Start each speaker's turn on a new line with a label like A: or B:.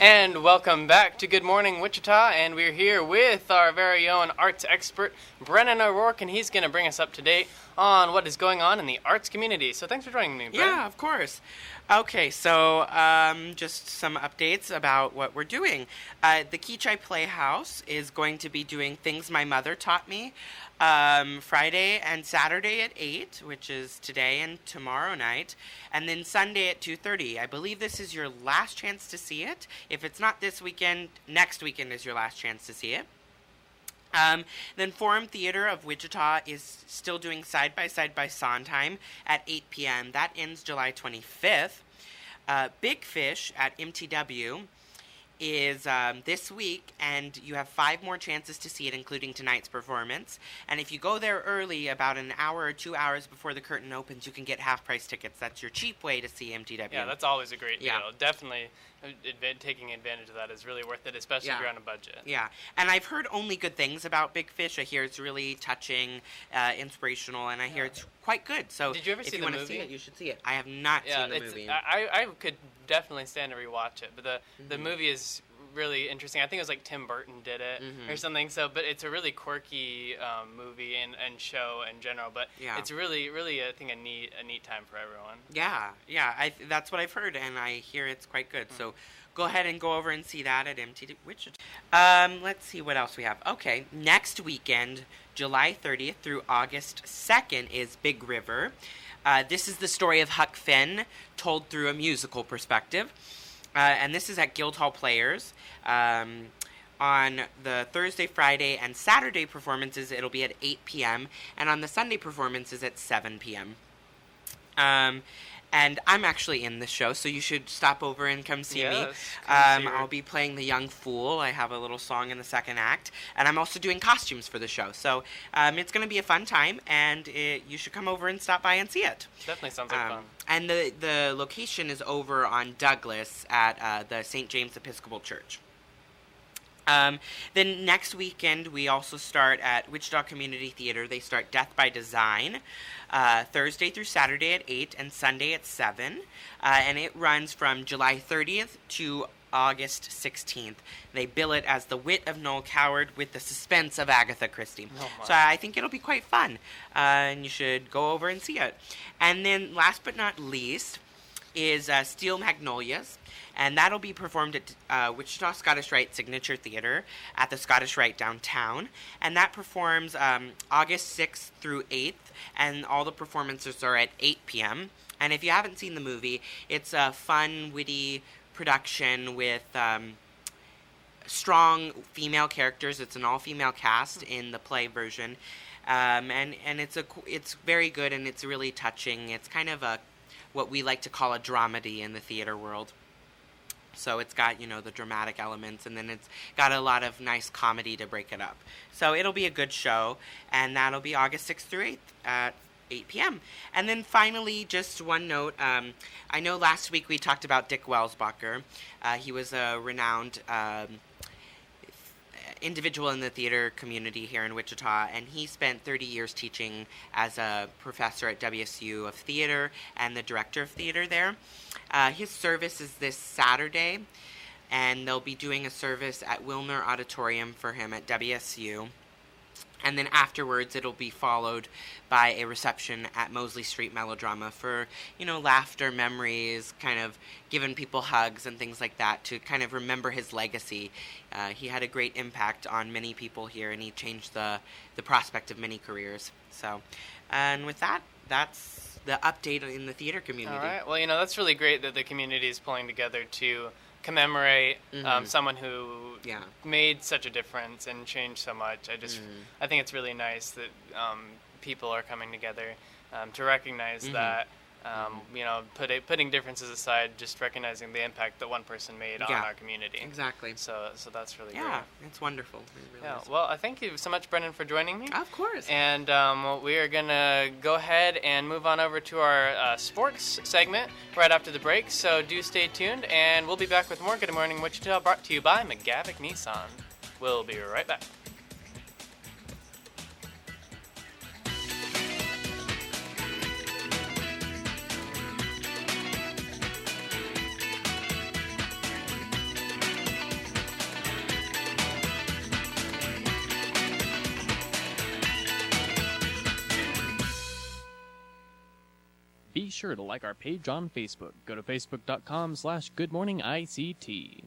A: And welcome back to Good Morning Wichita, and we're here with our very own arts expert, Brennan O'Rourke, and he's going to bring us up to date on what is going on in the arts community. So thanks for joining me, Brennan.
B: Yeah, of course. Okay, so just some updates about what we're doing. The Kichai Playhouse is going to be doing Things My Mother Taught Me Friday and Saturday at 8, which is today and tomorrow night, and then Sunday at 2:30. I believe this is your last chance to see it. If it's not this weekend, next weekend is your last chance to see it. Then Forum Theater of Wichita is still doing Side by Side by Sondheim at 8 p.m. That ends July 25th. Big Fish at MTW is this week, and you have 5 more chances to see it, including tonight's performance. And if you go there early, about an hour or 2 hours before the curtain opens, you can get half-price tickets. That's your cheap way to see MTW.
A: Yeah, that's always a great deal.
B: Yeah.
A: Definitely taking advantage of that is really worth it, especially if you're on a budget.
B: Yeah, and I've heard only good things about Big Fish. I hear it's really touching, inspirational, and I hear it's quite good. So
A: did you ever see the movie?
B: If you want to see it, you should see it. I have not seen the movie.
A: I could definitely stand to rewatch it, but the movie is really interesting. I think it was like Tim Burton did it or something. So, but it's a really quirky movie and show in general. But it's really, really, I think a neat time for everyone.
B: Yeah. That's what I've heard, and I hear it's quite good. So, go ahead and go over and see that at MTD Wichita. Let's see what else we have. Okay, next weekend, July 30th through August 2nd, is Big River. This is the story of Huck Finn told through a musical perspective. And this is at Guildhall Players. On the Thursday, Friday, and Saturday performances, it'll be at 8 p.m. And on the Sunday performances at 7 p.m. And I'm actually in this show, so you should stop over and come see me. I'll be playing the young fool. I have a little song in the second act. And I'm also doing costumes for the show. So it's going to be a fun time, and you should come over and stop by and see it.
A: Definitely sounds like fun.
B: And the location is over on Douglas at the St. James Episcopal Church. Then next weekend, we also start at Wichita Community Theater. They start Death by Design, Thursday through Saturday at 8 and Sunday at 7. And it runs from July 30th to August 16th. They bill it as The Wit of Noel Coward with the suspense of Agatha Christie. So I think it'll be quite fun, and you should go over and see it. And then last but not least is Steel Magnolias. And that'll be performed at Wichita Scottish Rite Signature Theater at the Scottish Rite downtown. And that performs August 6th through 8th, and all the performances are at 8 p.m. And if you haven't seen the movie, it's a fun, witty production with strong female characters. It's an all-female cast in the play version. And it's very good, and it's really touching. It's kind of what we like to call a dramedy in the theater world. So it's got, the dramatic elements, and then it's got a lot of nice comedy to break it up. So it'll be a good show, and that'll be August 6th through 8th at 8 p.m. And then finally, just one note. I know last week we talked about Dick Welsbacher. He was a renowned individual in the theater community here in Wichita, and he spent 30 years teaching as a professor at WSU of theater and the director of theater there. His service is this Saturday, and they'll be doing a service at Wilner Auditorium for him at WSU. And then afterwards, it'll be followed by a reception at Mosley Street Melodrama for, laughter, memories, kind of giving people hugs and things like that to kind of remember his legacy. He had a great impact on many people here, and he changed the prospect of many careers. So, and with that, that's the update in the theater community.
A: All right. Well, that's really great that the community is pulling together to commemorate someone who made such a difference and changed so much. I think it's really nice that people are coming together to recognize that. Putting differences aside, just recognizing the impact that one person made on our community.
B: Exactly.
A: So that's really great.
B: Yeah, it's wonderful. It really is.
A: Well, thank you so much, Brennan, for joining me.
B: Of course.
A: And we are going to go ahead and move on over to our sports segment right after the break. So do stay tuned, and we'll be back with more Good Morning Wichita brought to you by McGavick Nissan. We'll be right back.
C: Be sure to like our page on Facebook. Go to facebook.com/goodmorningict.